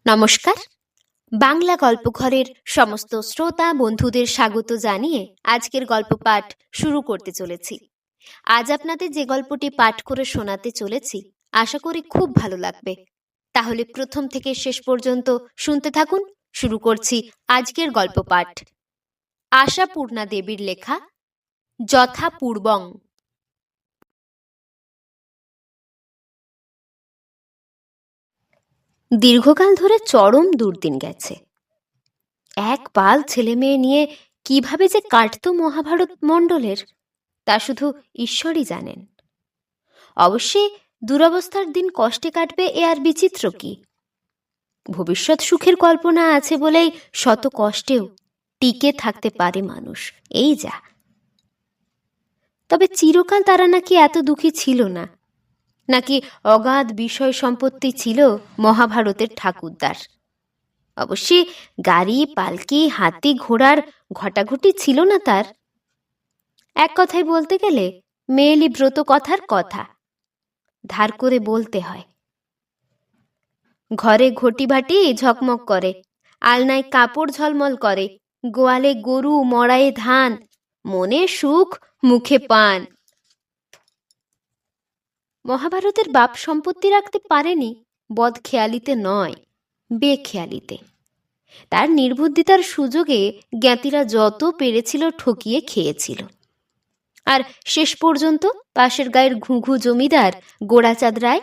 নমস্কার। বাংলা গল্পঘরের সমস্ত শ্রোতা বন্ধুদের স্বাগত জানিয়ে আজকের গল্প পাঠ শুরু করতে চলেছি। আজ আপনাদের যে গল্পটি পাঠ করে শোনাতে চলেছি আশা করি খুব ভালো লাগবে। তাহলে প্রথম থেকে শেষ পর্যন্ত শুনতে থাকুন। শুরু করছি আজকের গল্প পাঠ। আশাপূর্ণা দেবীর লেখা যথাপূর্বং। দীর্ঘকাল ধরে চরম দুর্দিন গেছে। এক পাল ছেলে মেয়ে নিয়ে কিভাবে যে কাটতো মহাভারত মণ্ডলের, তা শুধু ঈশ্বরই জানেন। অবশ্যই দুরবস্থার দিন কষ্টে কাটবে, এ আর বিচিত্র কি? ভবিষ্যৎ সুখের কল্পনা আছে বলেই শত কষ্টেও টিকে থাকতে পারে মানুষ, এই যা। তবে চিরকাল তারা নাকি এত দুঃখী ছিল না, নাকি অগাধ বিষয় সম্পত্তি ছিল মহাভারতের ঠাকুরদার। অবশ্যই গাড়ি, পালকি, হাতি, ঘোড়ার ঘটাঘটি ছিল না তার। এক কথায় বলতে গেলে মেয়েলি ব্রত কথার কথা ধার করে বলতে হয়। ঘরে ঘটি বাটি ঝকমক করে, আলনায় কাপড় ঝলমল করে, গোয়ালে গরু, মড়ায়ে ধান, মনে সুখ মুখে পান। মহাভারতের বাপ সম্পত্তি রাখতে পারেনি বদখেয়ালিতে নয়, বেখেয়ালিতে। তার নির্বুদ্ধিতার সুযোগে জ্ঞাতিরা যত পেরেছিল ঠকিয়ে খেয়েছিল। আর শেষ পর্যন্ত পাশের গায়ের ঘুঘু জমিদার গোড়াচাঁদ রায়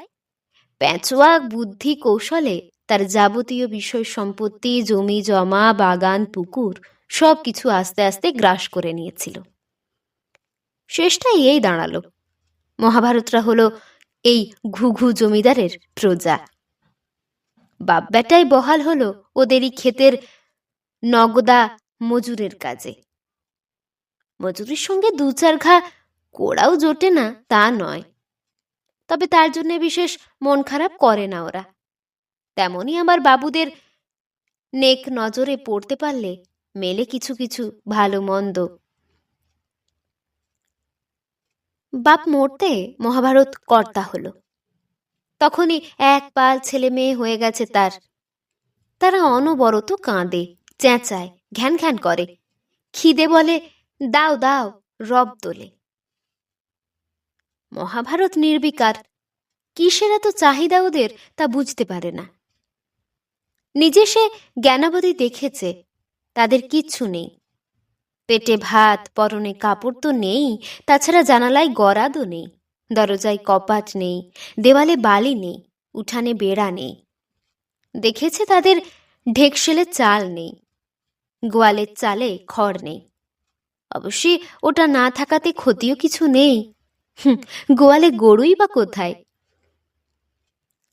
প্যাঁচোয়া বুদ্ধি কৌশলে তার যাবতীয় বিষয় সম্পত্তি, জমি জমা, বাগান, পুকুর সব কিছু আস্তে আস্তে গ্রাস করে নিয়েছিল। শেষটাই এই দাঁড়ালো, মহাভারতরা হলো এই ঘুঘু জমিদারের প্রজা। বাপ বেটাই বহাল হলো ওদেরই ক্ষেতের নগদা মজুরের কাজে। মজুরির সঙ্গে দু চার ঘা কোড়াও জোটে না তা নয়, তবে তার জন্য বিশেষ মন খারাপ করে না ওরা। তেমনি আমার বাবুদের নেক নজরে পড়তে পারলে মেলে কিছু কিছু ভালো মন্দ। বাপ মরতে মহাভারত কর্তা হলো। তখনই এক পাল ছেলে মেয়ে হয়ে গেছে তার। তারা অনবরত কাঁদে, চেঁচায়, ঘ্যান ঘ্যান করে, খিদে বলে দাও দাও, রব তোলে। মহাভারত নির্বিকার, কিসের এত চাহিদা ওদের তা বুঝতে পারে না। নিজে সে জ্ঞানাবধি দেখেছে তাদের কিচ্ছু নেই। পেটে ভাত, পরনে কাপড় তো নেই, তাছাড়া জানালায় গরাদও নেই, দরজায় কপাট নেই, দেওয়ালে বালি নেই, উঠানে বেড়া নেই। দেখেছে তাদের ঢেকশেলে চাল নেই, গোয়ালের চালে খড় নেই। অবশ্যই ওটা না থাকাতে ক্ষতিও কিছু নেই, গোয়ালে গরুই বা কোথায়?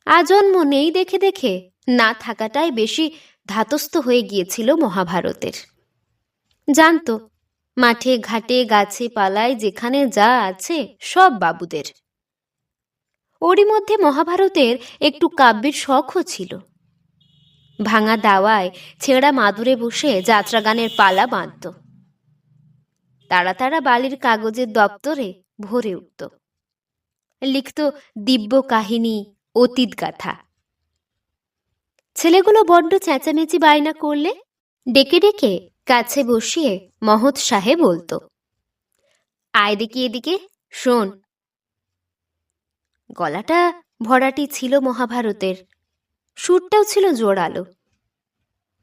আজন্ম নেই দেখে দেখে না থাকাটাই বেশি ধাতস্থ হয়ে গিয়েছিল মহাভারতের। জানতো মাঠে ঘাটে গাছে পালায় যেখানে যা আছে সব বাবুদের। ওরই মধ্যে মহাভারতের একটু কাব্যের শখও ছিল। ভাঙা দাওয়ায় ছেঁড়া মাদুরে বসে যাত্রা গানের পালা বাঁধত। তারা তারা বালির কাগজের দপ্তরে ভরে উঠত, লিখত দিব্য কাহিনী, অতীত গাথা। ছেলেগুলো বড্ড চেঁচামেচি বায়না করলে ডেকে ডেকে কাছে বসিয়ে মহৎ সাহেব বলতো, আয় দেখি এদিকে, শোন। গলাটা ভরাটি ছিল মহাভারতের, সুরটাও ছিল জোরালো।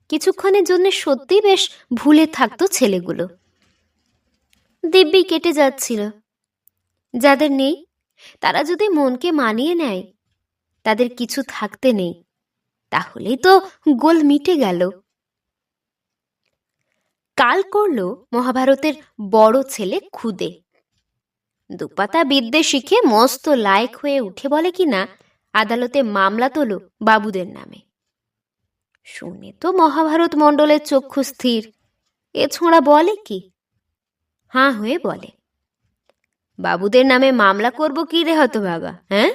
কিছুক্ষণের জন্য সত্যি বেশ ভুলে থাকতো ছেলেগুলো। দিব্যি কেটে যাচ্ছিল। যাদের নেই তারা যদি মনকে মানিয়ে নেয় তাদের কিছু থাকতে নেই, তাহলেই তো গোল মিটে গেল। কাল করল মহাভারতের বড় ছেলে খুদে। দুপাতা বিদ্যে শিখে মস্ত লায়ক হয়ে উঠে বলে কিনা আদালতে মামলা তোলো বাবুদের নামে। শুনে তো মহাভারত মণ্ডলের চক্ষু স্থির। এ ছোঁড়া বলে কি? হাঁ হয়ে বলে, বাবুদের নামে মামলা করব কি রে হতভাগা, হ্যাঁ?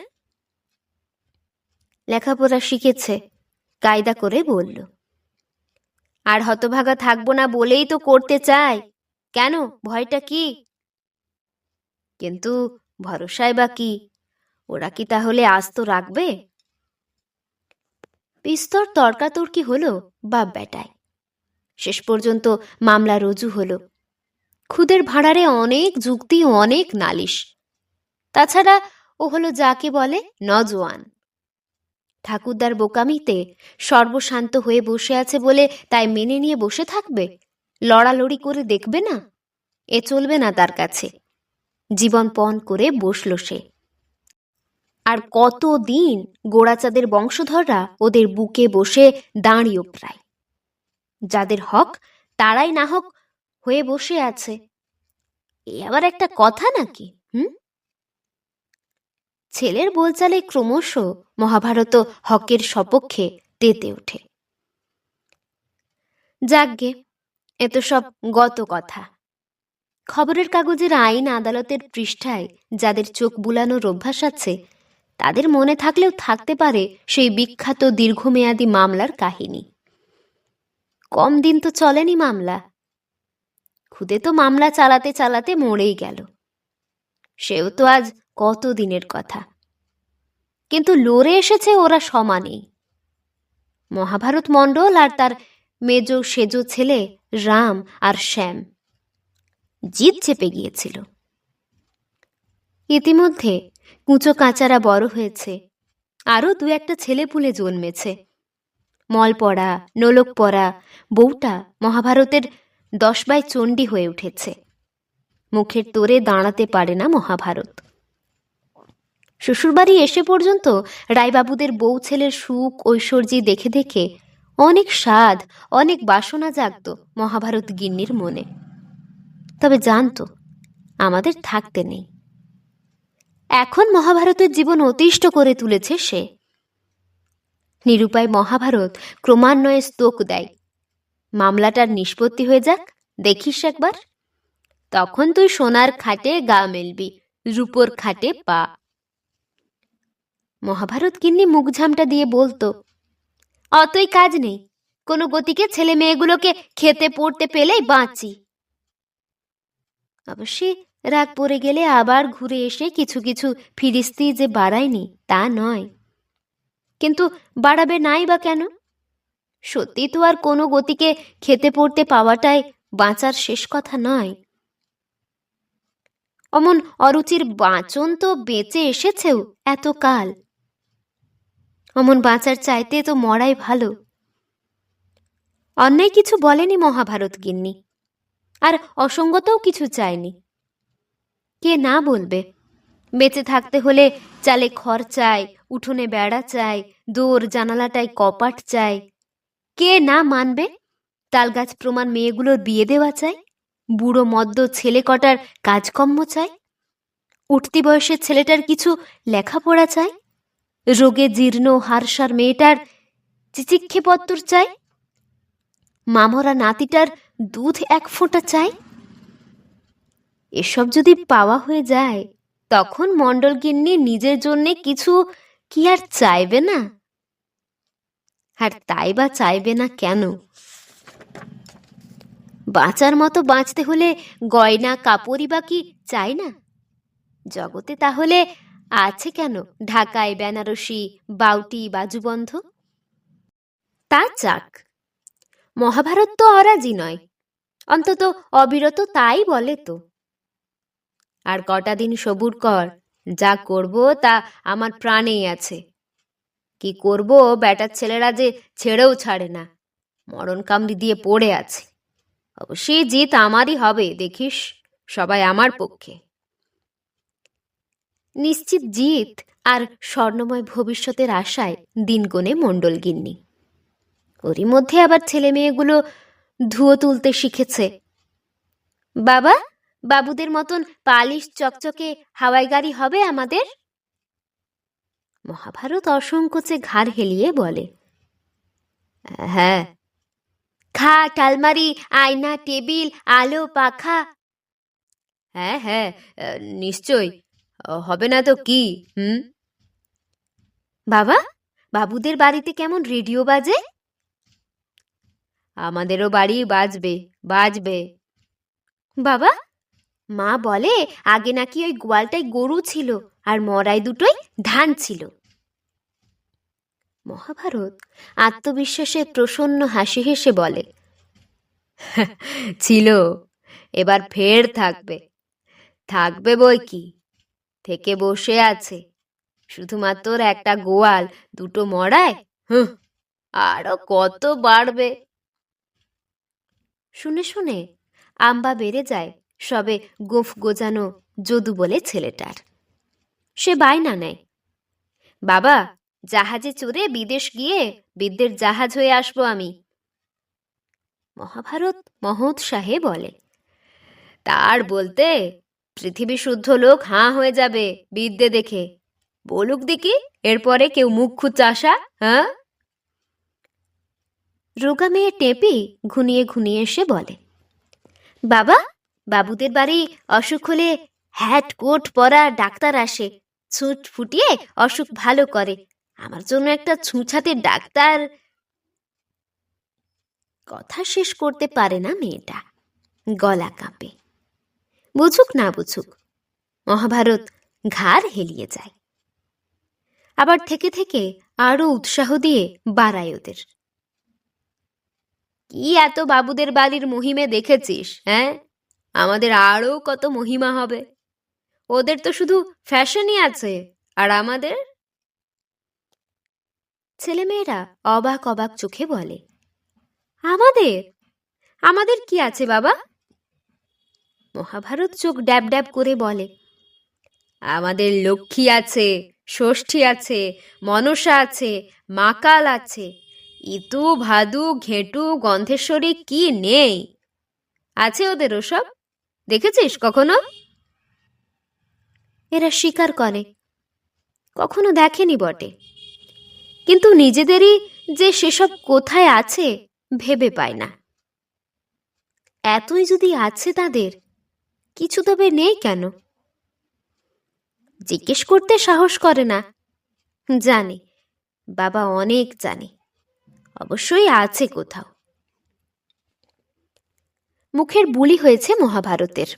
লেখাপড়া শিখেছে, কায়দা করে বলল, আর হতভাগা থাকবো না বলেই তো করতে চাই। কেন, ভয়টা কি? কিন্তু ভরসায় বা কি? ওরা কি তাহলে আস্ত রাখবে? বিস্তর তর্কাতর্কি হলো বাপ বেটায়। শেষ পর্যন্ত মামলা রুজু হলো। খুদের ভাঁড়ারে অনেক যুক্তি, অনেক নালিশ। তাছাড়া ও হলো যাকে বলে নজওয়ান। ঠাকুরদার বোকামিতে সর্বশান্ত হয়ে বসে আছে বলে তাই মেনে নিয়ে বসে থাকবে? লড়ালড়ি করে দেখবে না? এ চলবে না তার কাছে। জীবন পণ করে বসল সে। আর কতদিন গোড়াচাঁদের বংশধররা ওদের বুকে বসে দাঁড়িয়েও প্রায়। যাদের হক তারাই না হক হয়ে বসে আছে। এ আবার একটা কথা নাকি? ছেলের বলচালে ক্রমশ মহাভারত হকের সপক্ষে তেতে ওঠে। যাকগে, এ তো সব গত কথা। খবরের কাগজের আইন আদালতের পৃষ্ঠায় যাদের চোখ বুলানোর অভ্যাস আছে, তাদের মনে থাকলেও থাকতে পারে সেই বিখ্যাত দীর্ঘমেয়াদী মামলার কাহিনী। কম দিন তো চলেনি মামলা। খুদে তো মামলা চালাতে চালাতে মরেই গেল। সেও তো আজ কত দিনের কথা। কিন্তু লড়ে এসেছে ওরা সমানেই। মহাভারত মণ্ডল আর তার মেজ সেজ ছেলে রাম আর শ্যাম। জিদ চেপে গিয়েছিল। ইতিমধ্যে কুঁচো কাঁচারা বড় হয়েছে, আরও দু একটা ছেলেপুলে জন্মেছে। মলপড়া, নোলক পড়া বউটা মহাভারতের 10 চণ্ডী হয়ে উঠেছে। মুখের তোরে দাঁড়াতে পারে না মহাভারত। শ্বশুরবাড়ি এসে পর্যন্ত রায়বাবুদের বউ ছেলের সুখ ঐশ্বর্যি দেখে দেখে অনেক স্বাদ, অনেক বাসনা জাগত মহাভারত গিন্নির মনে। তবে জানতো আমাদের থাকতে নেই। এখন মহাভারতের জীবন অতিষ্ঠ করে তুলেছে সে। নিরুপায় মহাভারত ক্রমান্বয়ে স্তোক দেয়, মামলাটার নিষ্পত্তি হয়ে যাক, দেখিস একবার। তখন তুই সোনার খাটে গা মেলবি, রূপোর খাটে পা। মহাভারত গিন্নি মুখঝামটা দিয়ে বলতো, অতই কাজ নেই, কোনো গতিকে ছেলে মেয়েগুলোকে খেতে পড়তে পেলেই বাঁচি। অবশ্যই রাগ পড়ে গেলে আবার ঘুরে এসে কিছু কিছু ফিরিস্তি যে বাড়ায়নি তা নয়, কিন্তু বাড়াবে নাই বা কেন? সত্যি তো আর কোনো গতিকে খেতে পড়তে পাওয়াটাই বাঁচার শেষ কথা নয়। অমন অরুচির বাঁচন তো বেঁচে এসেছেও এত কাল। অমন বাঁচার চাইতে তো মরাই ভালো। অন্যায় কিছু বলেনি মহাভারত গিন্নি, আর অসঙ্গতও কিছু চায়নি। কে না বলবে? বেঁচে থাকতে হলে চালে খড় চাই, উঠোনে বেড়া চাই, দোর জানালাটায় কপাট চাই। কে না মানবে? তালগাছ প্রমাণ মেয়েগুলোর বিয়ে দেওয়া চাই, বুড়ো মদ্য ছেলে কটার কাজকর্ম চাই, উঠতি বয়সের ছেলেটার কিছু লেখাপড়া চাই, রোগে জীর্ণ হারসার মেয়েটার চিচিক্ষেপত্তর চাই, মামরা নাতিটার দুধ 1 ফোঁটা চাই। এসব যদি পাওয়া হয়ে যায়, তখন মণ্ডল গিন্নি নিজের জন্যে কিছু কি আর চাইবে না? আর তাই বা চাইবে না কেন? বাঁচার মতো বাঁচতে হলে গয়না কাপড়ই বা কি চাই না? জগতে তাহলে আছে কেন ঢাকায় বেনারসি, বাউটি, বাজুবন্ধ? তা চাক, মহাভারত তো অরাজি নয়, অন্তত অবিরত তাই বলে তো। আর কটা দিন সবুর কর, যা করব তা আমার প্রাণেই আছে। কি করব, বেটার ছেলেরা যে ছেড়েও ছাড়ে না, মরণ কামড়ি দিয়ে পড়ে আছে। অবশ্যই জিত আমারই হবে, দেখিস, সবাই আমার পক্ষে। নিশ্চিত জিত আর স্বর্ণময় ভবিষ্যতের আশায় দিন গোনে মণ্ডল গিন্নি। ওরই মধ্যে আবার ছেলে মেয়েগুলো ধুয়ো তুলতে শিখেছে। বাবা, বাবুদের মতন পালিশ চকচকে হাওয়াই গাড়ি হবে আমাদের? মহাভারত অসংকোচে ঘাড় হেলিয়ে বলে, হ্যাঁ। খাট, আলমারি, আয়না, টেবিল, আলো, পাখা? হ্যাঁ হ্যাঁ, নিশ্চয় হবে না তো কি। বাবা, বাবুদের বাড়িতে কেমন রেডিও বাজে? আমাদেরও বাড়ি বাজবে, বাজবে। বাবা, মা বলে আগে নাকি ওই গোয়ালটায় গরু ছিল আর মরাই দুটোই ধান ছিল। মহাভারত আত্মবিশ্বাসে প্রসন্ন হাসি হেসে বলে, ছিল, এবার ফের থাকবে। থাকবে বই কি, থেকে বসে আছে, শুধুমাত্র একটা গোয়াল, দুটো মড়ায়, আরো কত বাড়বে। শুনে শুনে আম্বা বেড়ে যায় সবে গোঁফ গোজানো যদু বলে ছেলেটার। সে বায়না নেয়, বাবা, জাহাজে চড়ে বিদেশ গিয়ে বিদ্যের জাহাজ হয়ে আসবো আমি। মহাভারত মহোৎসাহে বলে, তার বলতে পৃথিবী শুদ্ধ লোক হাঁ হয়ে যাবে বিদ্যে দেখে। বলুক দেখি, এরপরে কেউ মুখ চাষা? হ্যাঁ? রোগা মেয়ে টেপি ঘুনিয়ে ঘুনিয়ে এসে বলে, বাবা, বাবুদের বাড়ি অসুখ হলে হ্যাট কোট পরা ডাক্তার আসে, ছুট ফুটিয়ে অসুখ ভালো করে। আমার জন্য একটা ছুঁচাতে ডাক্তার। কথা শেষ করতে পারে না মেয়েটা, গলা কাঁপে। বুঝুক না বুঝুক, মহাভারত ঘাড় হেলিয়ে যায়। আবার থেকে থেকে আরো উৎসাহ দিয়ে বাড়ায় ওদের। কি এত বাবুদের বাড়ির মহিমে দেখেছিস? হ্যাঁ, আমাদের আরো কত মহিমা হবে। ওদের তো শুধু ফ্যাশনই আছে, আর আমাদের? ছেলেমেয়েরা অবাক অবাক চোখে বলে, আমাদের? আমাদের কি আছে বাবা? মহাভারত চোখ ড্যাব ড্যাব করে বলে, আমাদের লক্ষ্মী আছে, ষষ্ঠী আছে, মনসা আছে, মাকাল আছে, ইতু, ভাদু, ঘেটু, গন্ধেশ্বরী, কি নেই? আছে ওদের ওসব, দেখেছিস কখনো? এরা স্বীকার করে কখনো দেখেনি বটে, কিন্তু নিজেদেরই যে সেসব কোথায় আছে ভেবে পায় না। এতই যদি আছে তাদের, কিছু তবে নেই কেন? জিজ্ঞেস করতে সাহস করে না। জানে, বাবা অনেক জানে, অবশ্যই আছে কোথাও। মুখের বুলি হয়েছে মহাভারতের।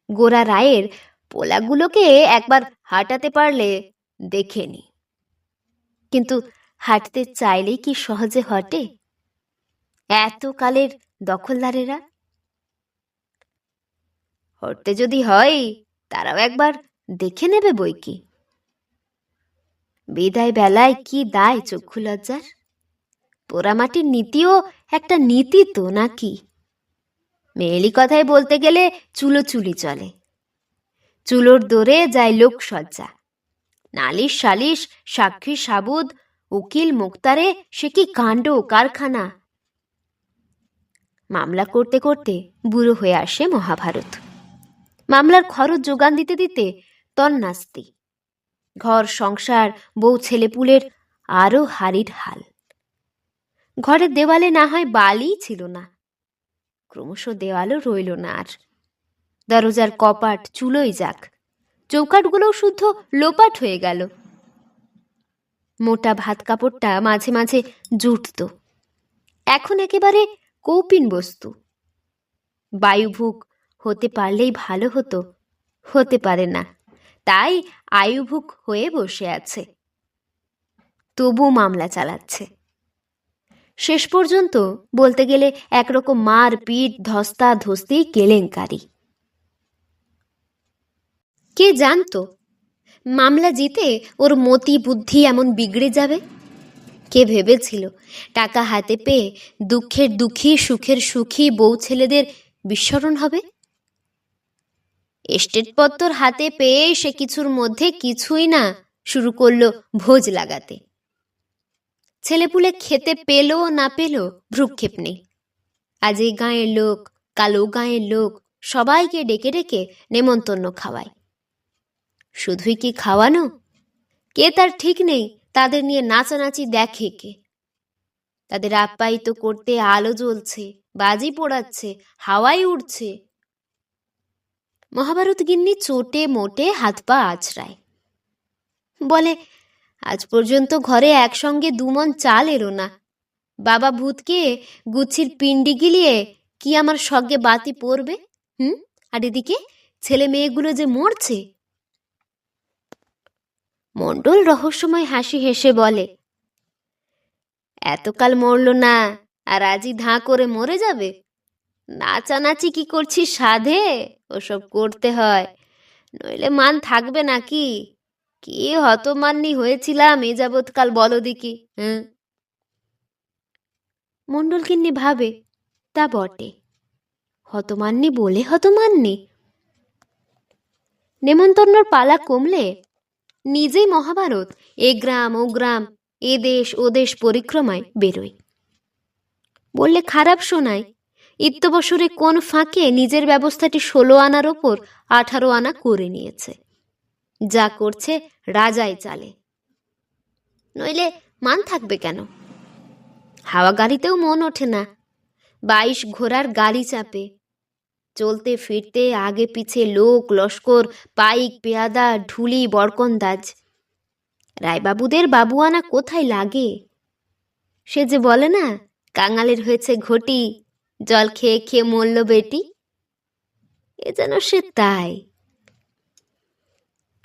গোরা রায়ের পোলাগুলোকে একবার হাঁটাতে পারলে দেখে নি, কিন্তু হাঁটতে চাইলেই কি সহজে হটে এত কালের দখলদারেরা? হটতে যদি হয়, তারাও একবার দেখে নেবে বই কি। বিদায় বেলায় কি দায় চক্ষু লজ্জার? পোড়ামাটির নীতিও একটা নীতি তো নাকি? মেয়েলি কথায় বলতে গেলে চুলোচুলি চলে, চুলোর দোরে যায় লোকসজ্জা, নালিশ সালিশ, সাক্ষী সাবুদ, উকিল মুক্তারে, সে কি কাণ্ড কারখানা। মামলা করতে করতে বুড়ো হয়ে আসে মহাভারত। মামলার খরচ যোগান দিতে দিতে তন্নাস্তি। ঘর সংসার, বউ ছেলেপুলের আরো হাড়ির হাল। ঘরের দেওয়ালে না হয় বালি ছিল না, ক্রমশ দেওয়ালও রইল না আর। দরজার কপাট চুলোই যাক, চৌকাটগুলোও শুদ্ধ লোপাট হয়ে গেল। মোটা ভাত কাপড়টা মাঝে মাঝে জুটত, এখন একেবারে কৌপিন বস্তু। বায়ুভুক হতে পারলেই ভালো হতো, হতে পারে না, তাই আয়ুভুক হয়ে বসে আছে। তবু মামলা চালাচ্ছে। শেষ পর্যন্ত বলতে গেলে একরকম মার পিট ধস্তা ধস্তি কেলেঙ্কারি। কে জানতো মামলা জিতে ওর মতি বুদ্ধি এমন বিগড়ে যাবে? কে ভেবেছিল টাকা হাতে পেয়ে দুঃখের দুঃখী সুখের সুখী বউ ছেলেদের বিস্মরণ হবে? এস্টেটপত্তর হাতে পেয়ে সে কিছুর মধ্যে কিছুই না শুরু করলো ভোজ লাগাতে। ছেলেপুলে খেতে পেলো না পেলো ভ্রুক্ষেপ নেই। আজ এই গাঁয়ের লোক, কাল ও গাঁয়ের লোক, সবাইকে ডেকে ডেকে নেমন্তন্ন খাওয়ায়। শুধুই কি খাওয়ানো, কে তার ঠিক নেই তাদের নিয়ে নাচানাচি দেখে কে। তাদের আপ্যায়িত করতে আলো জ্বলছে, বাজি পোড়াচ্ছে, হাওয়াই উঠছে। মহাভারত গিন্নি চোটে মোটে হাত পা আছড়ায়, বলে, আজ পর্যন্ত ঘরে একসঙ্গে দুমন চাল এলো না। বাবা ভূতকে গুচ্ছির পিণ্ডি গিলিয়ে কি আমার সঙ্গে বাতি পড়বে? আর এদিকে ছেলে মেয়েগুলো যে মরছে। মণ্ডল রহস্যময় হাসি হেসে বলে, এতকাল মরল না, আর আজই ধাঁ করে মরে যাবে? নাচানাচি কি করছিস সাধে? ওসব করতে হয়, নইলে মান থাকবে নাকি? কি হতমান্নি হয়েছিলাম এ যাবৎকাল, বলো দেখি। হ্যাঁ, মণ্ডলগিন্নি ভাবে, তা বটে, হতমান্নি বলে হতমান্নি। নেমন্তন্নর পালা কমলে নিজেই মহাভারত এ গ্রাম ও গ্রাম, এ দেশ ও দেশ পরিক্রমায় বেরোয়। বললে খারাপ শোনায়, ইত্যবসরে কোন ফাঁকে নিজের ব্যবস্থাটি 16 আনার ওপর 18 আনা করে নিয়েছে। যা করছে রাজাই চালে, নইলে মান থাকবে কেন? হাওয়া গাড়িতেও মন ওঠে না, 22 ঘোড়ার গাড়ি চাপে, চলতে ফিরতে আগে পিছে লোক লস্কর, পাইক পেয়াদা, ঢুলি বরকন্দাজ। রায়বাবুদের বাবুয়ানা কোথায় লাগে? সে যে বলে না, কাঙালের হয়েছে ঘটি, জল খেয়ে খেয়ে মরল বেটি। এ যেন সে তাই।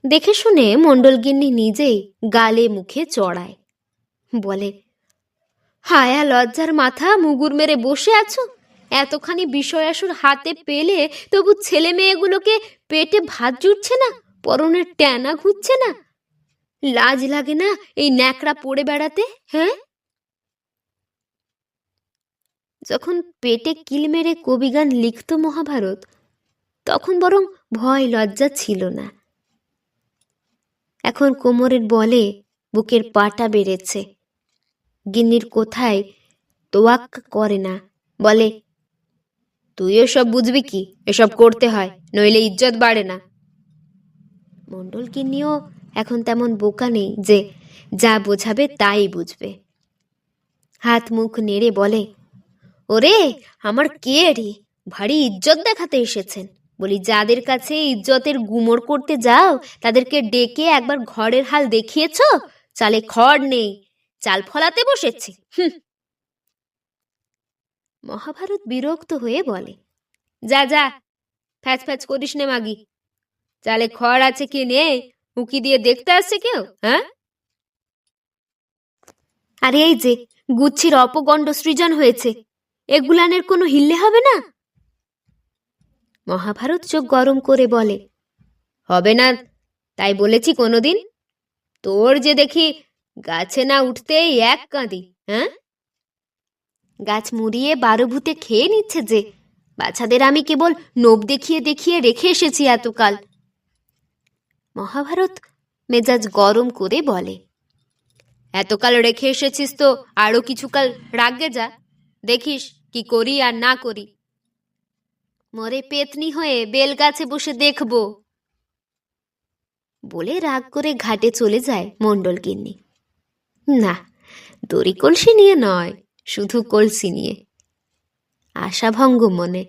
দেখে শুনে মণ্ডলগিন্নি নিজেই গালে মুখে চড়ায়, বলে, হায়া লজ্জার মাথা, মুগুর মেরে বসে আছো? এতখানি বিষয় আসর হাতে পেলে তবু ছেলে মেয়েগুলোকে পেটে ভাত জুটছে না, পরনের ট্যানা ঘুরছে না? লাজ লাগে না এই ন্যাকড়া পড়ে বেড়াতে? হ্যাঁ, যখন পেটে কিল মেরে কবিগান লিখত মহাভারত, তখন বরং ভয় লজ্জা ছিল না। এখন কোমরের বলে বুকের পাটা বেড়েছে, গিন্নির কোথায় তোয়াক্কা করে না, বলে, তুই এসব বুঝবি কি? এসব করতে হয়, নইলে ইজ্জত বাড়ে না। মণ্ডল গিন্নিও এখন তেমন বোকা নেই যে যা বোঝাবে তাই বুঝবে। হাত মুখ নেড়ে বলে, ওরে আমার কে রে, ভারী ইজ্জত দেখাতে এসেছেন। বলি, যাদের কাছে ইজ্জতের গুমর করতে যাও তাদেরকে ডেকে একবার ঘরের হাল দেখিয়েছ? চালে খড় নেই, চাল ফলাতে বসেছে। মহাভারত বিরক্ত হয়ে বলে, যা যা, ফ্যাচ ফ্যাচ করিস নে মাগি। চালে খড় আছে কি নেই উকি দিয়ে দেখতে আসছে কেউ? হ্যাঁ, আরে এই যে গুচ্ছির অপগণ্ড সৃজন হয়েছে, এগুলানের কোনো হিল্লে হবে না? মহাভারত চোখ গরম করে বলে, হবে না তাই বলেছি কোনোদিন? তোর যে দেখি গাছে না উঠতেই এক কাঁদি। হ্যাঁ, গাছ মুড়িয়ে 12 ভূতে খেয়ে নিচ্ছে যে, বাচ্চাদের আমি কেবল নোব দেখিয়ে দেখিয়ে রেখে এসেছি এতকাল। মহাভারত মেজাজ গরম করে বলে, এতকাল রেখে এসেছিস তো আরো কিছুকাল রাগে যা, দেখিস কি করি আর না করি। মরে পেতনি হয়ে বেল গাছে বসে দেখবো, বলে রাগ করে ঘাটে চলে যায় মণ্ডলগিন্নি। না, দড়ি কলসি নিয়ে নয়, শুধু কলসি নিয়ে। আশাভঙ্গ মনে।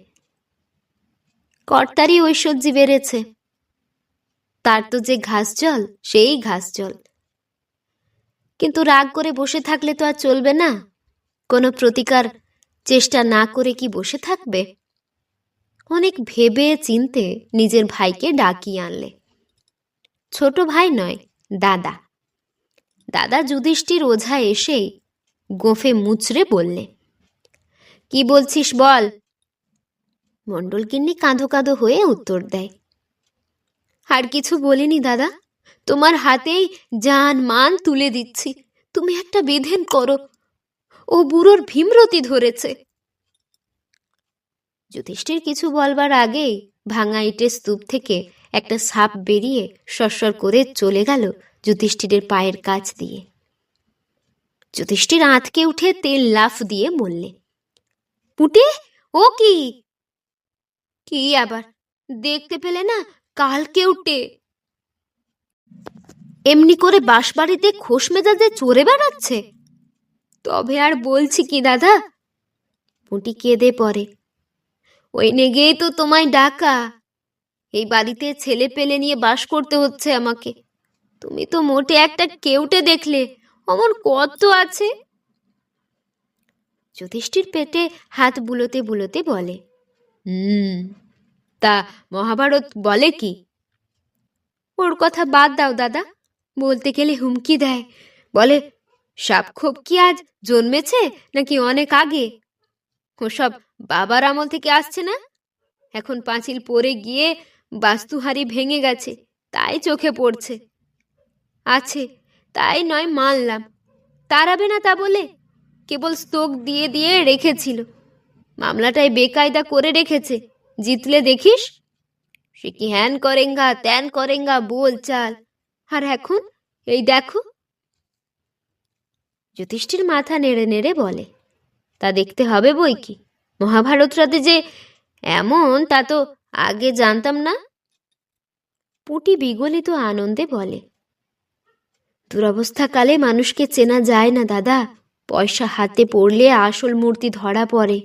কর্তারই ঐশ্বর্যি বেড়েছে, তার তো যে ঘাস জল সেই ঘাস জল। কিন্তু রাগ করে বসে থাকলে তো আর চলবে না, কোনো প্রতিকার চেষ্টা না করে কি বসে থাকবে? অনেক ভেবে চিনতে নিজের ভাইকে ডাকিয়ে আনলে। ছোট ভাই নয়, দাদা। দাদা যুধিষ্ঠির ওঝা এসেই গোঁফে মুচড়ে বললে, কি বলছিস বল? মণ্ডলগিন্নি কাঁদো কাঁদো হয়ে উত্তর দেয়, আর কিছু বলিনি দাদা, তোমার হাতেই জান মান তুলে দিচ্ছি, তুমি একটা বিধান করো, ও বুড়োর ভীমরতি ধরেছে। যুধিষ্ঠির কিছু বলবার আগেই ভাঙা ইটের স্তূপ থেকে একটা সাপ বেরিয়ে সরসর করে চলে গেল যুধিষ্ঠিরের পায়ের কাছ দিয়ে। যুধিষ্ঠির আঁতকে উঠে তেল লাফ দিয়ে বললে, পুঁটে, ও কি? কি আবার, দেখতে পেলে না কালকে উঠে এমনি করে বাঁশবাড়িতে খোশ মেজাজে চড়ে বেড়াচ্ছে? তবে আর বলছি কি দাদা। পুঁটি কেঁদে পড়ে, ওই নেগেই তো তোমায় ডাকা। এই বাড়িতে ছেলে পেলে নিয়ে বাস করতে হচ্ছে আমাকে। তুমি তো মোটে একটা কেউটে দেখলে, অমন কত আছে। যুধিষ্ঠির পেটে হাত বুলোতে বুলোতে বলে, তা মহাভারত বলে কি? ওর কথা বাদ দাও দাদা, বলতে গেলে হুমকি দেয়, বলে সাপখোপ কি আজ জন্মেছে নাকি অনেক আগে? ওসব বাবার আমল থেকে আসছে না? এখন পাঁচিল পড়ে গিয়ে বাস্তুহারি ভেঙে গেছে, তাই চোখে পড়ছে। আছে, তাই নয় মানলাম, তাড়াবে না তা বলে কেবল স্তোক দিয়ে দিয়ে রেখেছিল। মামলাটাই বেকায়দা করে রেখেছে, জিতলে দেখিস। সে কি হ্যান করেঙ্গা ত্যান করেঙ্গা বল চাল, আর এখন এই দেখো। যুধিষ্ঠির মাথা নেড়ে নেড়ে বলে, তা দেখতে হবে বই কি। মহাভারতটাতে যে এমন তা তো আগে জানতাম না। পুঁটি বিগলিত আনন্দে বলে, দুরবস্থাকালে মানুষকে চেনা যায় না দাদা, পয়সা হাতে পড়লে আসল মূর্তি ধরা পড়ে।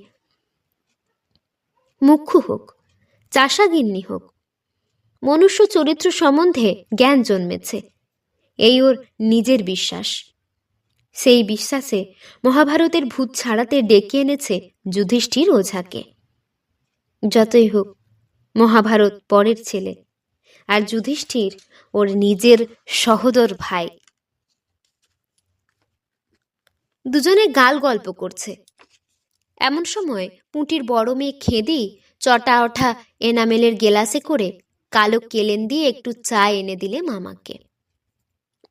মুখ্য হোক, চাষাগিন্নি হোক, মনুষ্য চরিত্র সম্বন্ধে জ্ঞান জন্মেছে, এই ওর নিজের বিশ্বাস। সেই বিশ্বাসে মহাভারতের ভূত ছাড়াতে ডেকে এনেছে যুধিষ্ঠির ওঝাকে। যতই হোক, মহাভারত পরের ছেলে, আর যুধিষ্ঠির ওর নিজের সহোদর ভাই। দুজনে গাল গল্প করছে। এমন সময় পুঁটির বড় মেয়ে খেদি চটা ওঠা এনামেলের গেলাসে করে কালো কেলেন দিয়ে একটু চা এনে দিলে মামাকে।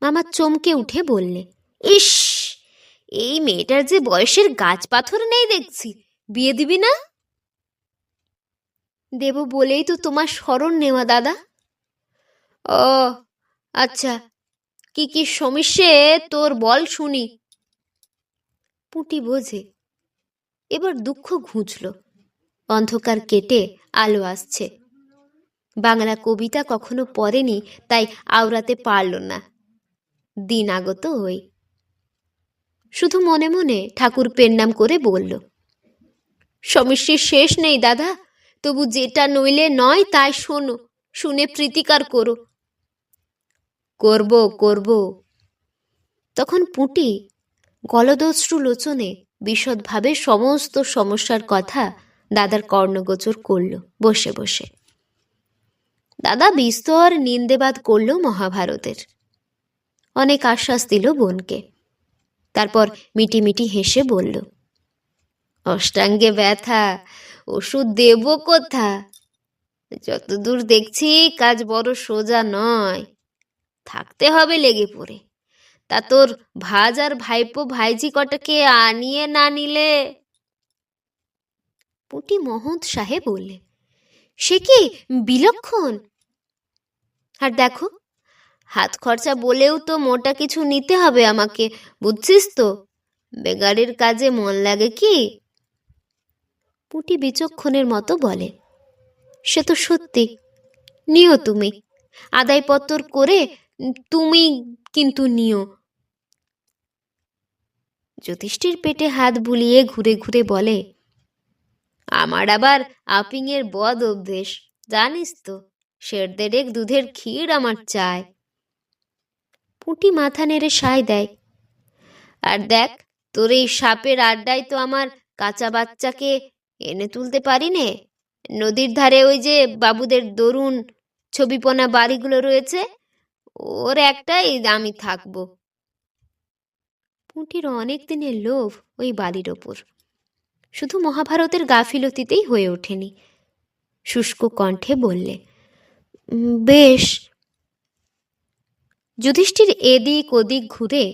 মামা চমকে উঠে বললে, ইস, এই মেয়েটার যে বয়সের গাছ পাথর নেই দেখছি, বিয়ে দিবি না? দেব বলেই তো তোমার স্মরণ নেওয়া দাদা। ও আচ্ছা, কি কি সমস্যে তোর বল শুনি। পুঁটি বোঝে, এবার দুঃখ ঘুচল, অন্ধকার কেটে আলো আসছে। বাংলা কবিতা কখনো পড়েনি, তাই আওড়াতে পারল না, দিন আগত হই। শুধু মনে মনে ঠাকুর পেন্নাম করে বলল, সমস্যার শেষ নেই দাদা, তবু যেটা নইলে নয় তাই শোনো, শুনে প্রীতিকার করো। করব করব। তখন পুঁটি গলদশ্রু লোচনে বিশদভাবে সমস্ত সমস্যার কথা দাদার কর্ণগোচর করল বসে বসে। দাদা বিস্তর নিন্দেবাদ করল মহাভারতের, অনেক আশ্বাস দিল বোনকে। তারপর মিটিমিটি হেসে বলল, অষ্টাঙ্গে ব্যথা, ওষুধ দেব কোথা? যতদূর দেখছি কাজ বড় সোজা নয়, থাকতে হবে লেগে পড়ে। তা তোর ভাজ আর ভাইপো ভাইজি কটাকে আনিয়ে না নিলে। পুঁটি মহৎ সাহেব বললে, সে কি বিলক্ষণ। আর দেখো, হাত খরচা বলেও তো মোটা কিছু নিতে হবে আমাকে, বুঝছিস তো? বেগারের কাজে মন লাগে কি? পুঁটি বিচক্ষণের মতো বলে, সে তো সত্যি, নিও তুমি, আদায়পত্তর করে তুমি কিন্তু নিও। যুধিষ্ঠির পেটে হাত বুলিয়ে ঘুরে ঘুরে বলে, আমার আবার আপিংয়ের বদ অভ্যেস, জানিস তো, সের দেড়েক দুধের ক্ষীর আমার চাই। পুঁটি মাথা নেড়ে সায় দেয়, আর দেখ, তোর এই সাপের আড্ডায় তো আমার কাঁচা বাচ্চাকে এনে তুলতে পারি নে। নদীর ধারে ওই যে বাবুদের দরুন ছবিপনা বাড়িগুলো রয়েছে, ওর একটাই আমি থাকবো। পুঁটির অনেক দিনের লোভ ওই বাড়ির ওপর, শুধু মহাভারতের গাফিলতিতেই হয়ে ওঠেনি। শুষ্ক কণ্ঠে বললে, বেশ। যুধিষ্ঠির এদিক ওদিক ঘুরে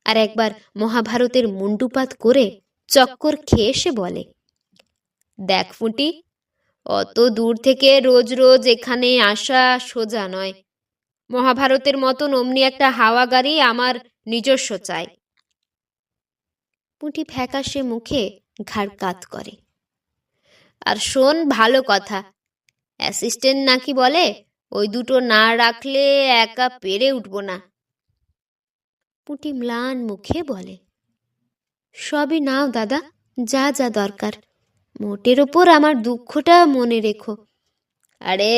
আর একবার মহাভারতের মুন্ডুপাত করে চক্কর খেয়ে এসে বলে, দেখ ফুটি, অত দূর থেকে রোজ রোজ এখানে আসা সোজা নয়। মহাভারতের মতন অমনি একটা হাওয়া গাড়ি আমার নিজস্ব চাই। পুঁটি ফ্যাকাশে মুখে ঘাড় কাত করে। আর শোন ভালো কথা, অ্যাসিস্ট্যান্ট নাকি বলে ওই দুটো না রাখলে একা পেরে উঠব না। পুঁটি ম্লান মুখে বলে, সবই নাও দাদা, যা যা দরকার, মোটের ওপর আমার দুঃখটা মনে রেখো। আরে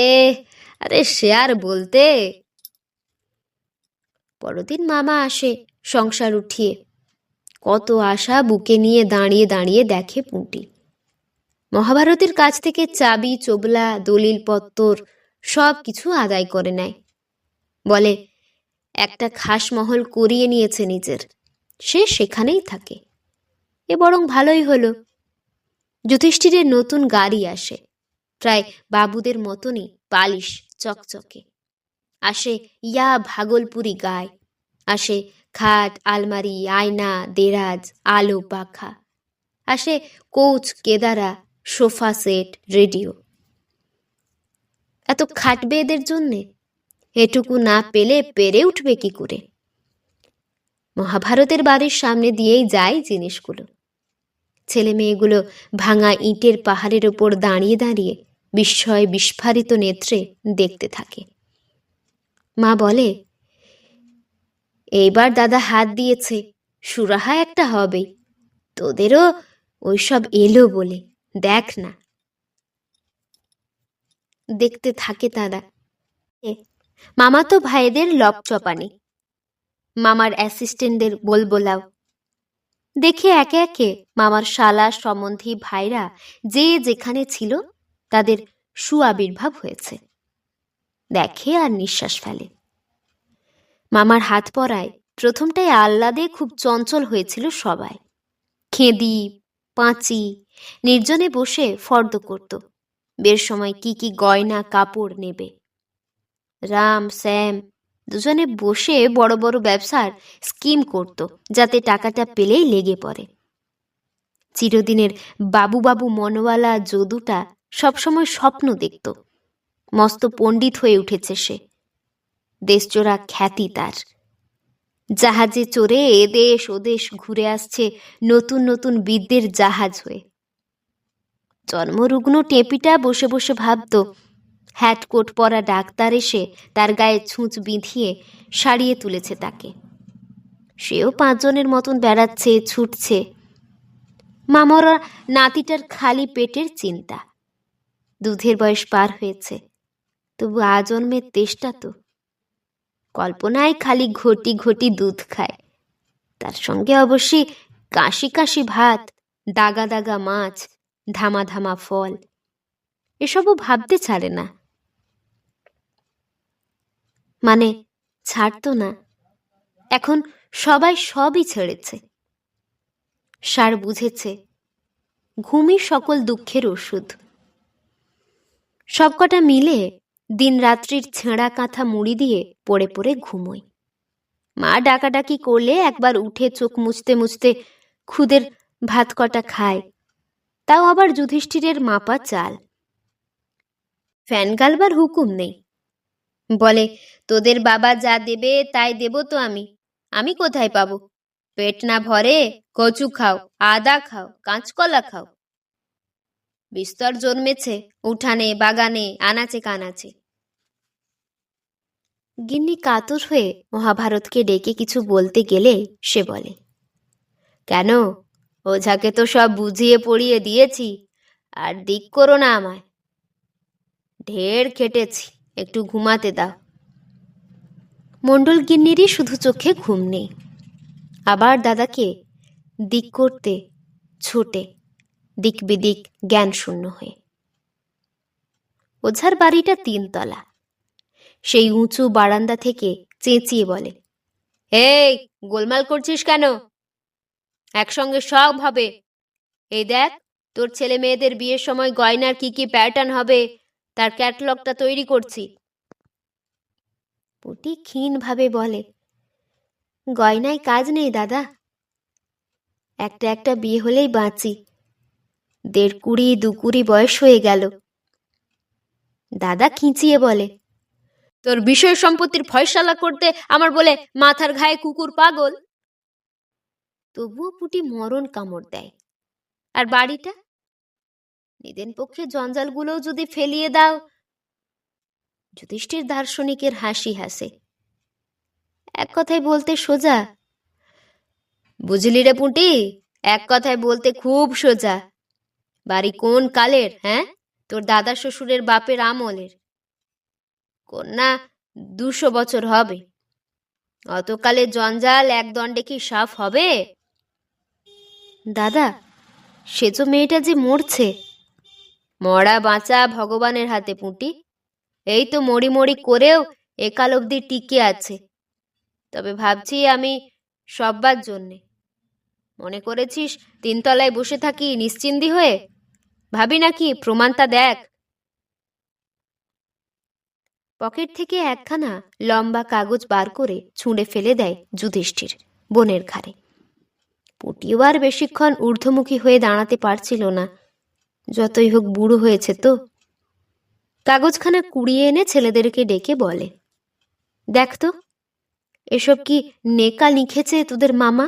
আরে সে আর বলতে। পরদিন মামা আসে সংসার উঠিয়ে। কত আশা বুকে নিয়ে দাঁড়িয়ে দাঁড়িয়ে দেখে পুঁটি। মহাভারতের কাছ থেকে চাবি চোবলা দলিল পত্তর সব কিছু আদায় করে নেয়। বলে একটা খাস মহল করিয়ে নিয়েছে নিজের, সে সেখানেই থাকে। এ বরং ভালোই হলো। যুধিষ্ঠিরের নতুন গাড়ি আসে, প্রায় বাবুদের মতনই পালিশ চকচকে। আসে ইয়া ভাগলপুরি গায়, আসে খাট, আলমারি, আয়না, দেরাজ, আলো পাখা, আসে কোচ, কেদারা, সোফা সেট, রেডিও। এত খাটবে এদের জন্যে? এটুকু না পেলে পেরে উঠবে কি করে? মহাভারতের বাড়ির সামনে দিয়েই যায় জিনিসগুলো। ছেলে মেয়েগুলো ভাঙা ইটের পাহাড়ের ওপর দাঁড়িয়ে দাঁড়িয়ে বিস্ময় বিস্ফারিত নেত্রে দেখতে থাকে। মা বলে, এইবার দাদা হাত দিয়েছে, সুরাহা একটা হবেই। তোদেরও ওইসব এলো বলে, দেখ না। দেখতে থাকে তারা। মামাতো ভাইদের লপচপানি, মামার অ্যাসিস্ট্যান্টদের বলবোলাও। দেখে একে একে মামার শালা সম্বন্ধী ভাইরা যে যেখানে ছিল তাদের সুআবির্ভাব হয়েছে। দেখে আর নিঃশ্বাস ফেলে। মামার হাত পড়ায় প্রথমটাই আহ্লাদে খুব চঞ্চল হয়েছিল সবাই। খেদি, পাঁচি নির্জনে বসে ফর্দ করত বের সময় কি কি গয়না কাপড় নেবে। রাম, শ্যাম দুজনে বসে বড় বড় ব্যবসার স্কিম করত, যাতে টাকাটা পেলেই লেগে পড়ে। চিরদিনের বাবু বাবু মনওয়ালা যদুটা সবসময় স্বপ্ন দেখত। মস্ত পণ্ডিত হয়ে উঠেছে সে, দেশচোরা খ্যাতি তার। জাহাজে চড়ে এদেশ ওদেশ ঘুরে আসছে নতুন নতুন বিদ্যের জাহাজ হয়ে। জন্মরুগ্ন টেপিটা বসে বসে ভাবত, হ্যাটকোট পরা ডাক্তার এসে তার গায়ে ছুঁচ বিঁধিয়ে সারিয়ে তুলেছে তাকে। সেও 5 জনের মতন বেড়াচ্ছে, ছুটছে। মামরা নাতিটার খালি পেটের চিন্তা। দুধের বয়স পার হয়েছে, তবু আজন্মের তেষ্টা তো। কল্পনায় খালি ঘটি ঘটি দুধ খায়, তার সঙ্গে অবশ্যই কাশি কাশি ভাত, দাগা দাগা মাছ, ধামা ধামা ফল। এসবও ভাবতে ছাড়ে না। মানে ছাড়তো না, এখন সবাই সবই ছেড়েছে। সার বুঝেছে ঘুমই সকল দুঃখের ওষুধ। সবকটা মিলে দিন রাত্রির ছেঁড়া কাঁথা মুড়ি দিয়ে পড়ে পড়ে ঘুমোয়। মা ডাকাডাকি করলে একবার উঠে চোখ মুছতে মুছতে খুদের ভাত কটা খায়, তাও আবার যুধিষ্ঠিরের মাপা চাল। ফ্যান গালবার হুকুম নেই। বলে, তোদের বাবা যা দেবে তাই দেব তো আমি। আমি কোথায় পাবো? পেট না ভরে কচু খাও, আদা খাও, কাঁচকলা খাও। বিস্তর জন্মেছে উঠানে বাগানে আনাচে কানাচে। গিন্নি কাতর হয়ে মহাভারতকে ডেকে কিছু বলতে গেলে সে বলে, কেন, ওঝাকে তো সব বুঝিয়ে পড়িয়ে দিয়েছি, আর দিক করো না আমায়। ঢের খেটেছি, একটু ঘুমাতে দাও। মণ্ডল গিন্নিরই শুধু চোখে ঘুম নেই, আবার দাদাকে দিক করতে ছোটে দিক বিদিক জ্ঞান শূন্য হয়ে। ওঝার বাড়িটা 3 তলা। সেই উঁচু বারান্দা থেকে চেঁচিয়ে বলে, এই গোলমাল করছিস কেন? একসঙ্গে সব হবে। এই দেখ, তোর ছেলে মেয়েদের বিয়ের সময় গয়নার কি কি প্যাটার্ন হবে তার ক্যাটালগটা তৈরি করছি। পুটি ক্ষীণ ভাবে বলে, গয়নায় কাজ নেই দাদা, একটা একটা বিয়ে হলেই বাঁচি। 1.5 2 বয়স হয়ে গেল। দাদা খিঁচিয়ে বলে, তোর বিষয় সম্পত্তির ফয়সালা করতে আমার বলে মাথার ঘায়ে কুকুর পাগল। তবুও পুটি মরণ কামড় দেয়। আর বাড়িটা? নিদেন পক্ষে জঞ্জালগুলোও যদি ফেলিয়ে দাও। যুধিষ্ঠির দার্শনিকের হাসি হাসে। এক কথায় বলতে সোজা। বুঝলি রে পুঁটি, এক কথায় বলতে খুব সোজা। বাড়ি কোন কালের? হ্যাঁ, তোর দাদা শ্বশুরের বাপের আমলের। কন্যা 200 বছর হবে। অতকালে জঞ্জাল এক দণ্ডে কি সাফ হবে? দাদা, সেজ মেয়েটা যে মরছে। মরা বাঁচা ভগবানের হাতে পুঁটি। এই তো মরি মরি করেও একাল অবধি টিকে আছে। তবে ভাবছি আমি সব্বার জন্যে। মনে করেছিস তিনতলায় বসে থাকি নিশ্চিন্দি হয়ে? ভাবি নাকি প্রমাণটা দেখ। পকেট থেকে একখানা লম্বা কাগজ বার করে ছুঁড়ে ফেলে দেয় যুধিষ্ঠির বোনের ঘাড়ে। পুটিও আর বেশিক্ষণ ঊর্ধ্বমুখী হয়ে দাঁড়াতে পারছিল না, যতই হোক বুড়ো হয়েছে তো। কাগজখানা কুড়িয়ে এনে ছেলেদেরকে ডেকে বলে, দেখ তো, এসব কি নেকা লিখেছে তোদের মামা?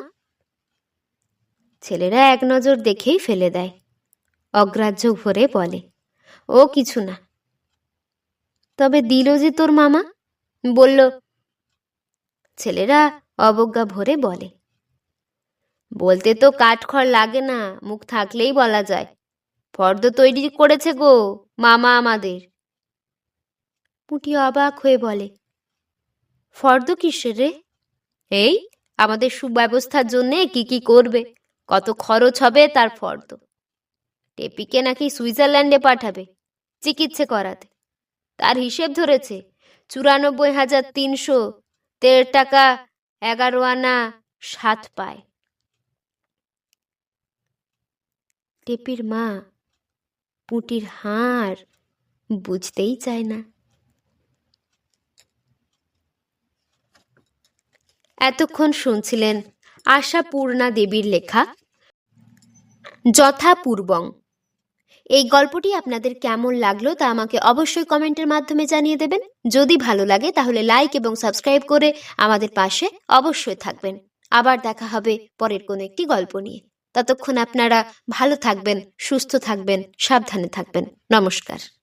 ছেলেরা এক নজর দেখেই ফেলে দেয়, অগ্রাহ্য ভরে বলে, ও কিছু না। তবে দিল যে তোর মামা, বলল। ছেলেরা অবজ্ঞা ভরে বলে, বলতে তো কাঠখড় লাগে না, মুখ থাকলেই বলা যায়। ফর্দ তৈরি করেছে গো মামা আমাদের। পুঁটি অবাক হয়ে বলে, ফর্দ কিসের রে? এই আমাদের সুব্যবস্থার জন্যে কি কি করবে, কত খরচ হবে তার ফর্দ। টেপিকে নাকি সুইজারল্যান্ডে পাঠাবে চিকিৎসা করাতে। তার হিসেব ধরেছে 94,313 টাকা 11 আনা 7 পায়। টেপির মা পুঁটির হাড় বুঝতেই চায় না। এতক্ষণ শুনছিলেন আশাপূর্ণা দেবীর লেখা যথাপূর্বং। এই গল্পটি আপনাদের কেমন লাগলো তা আমাকে অবশ্যই কমেন্টের মাধ্যমে জানিয়ে দেবেন। যদি ভালো লাগে তাহলে লাইক এবং সাবস্ক্রাইব করে আমাদের পাশে অবশ্যই থাকবেন। আবার দেখা হবে পরের কোনো একটি গল্প নিয়ে। ততক্ষণ আপনারা ভালো থাকবেন, সুস্থ থাকবেন, সাবধানে থাকবেন। নমস্কার।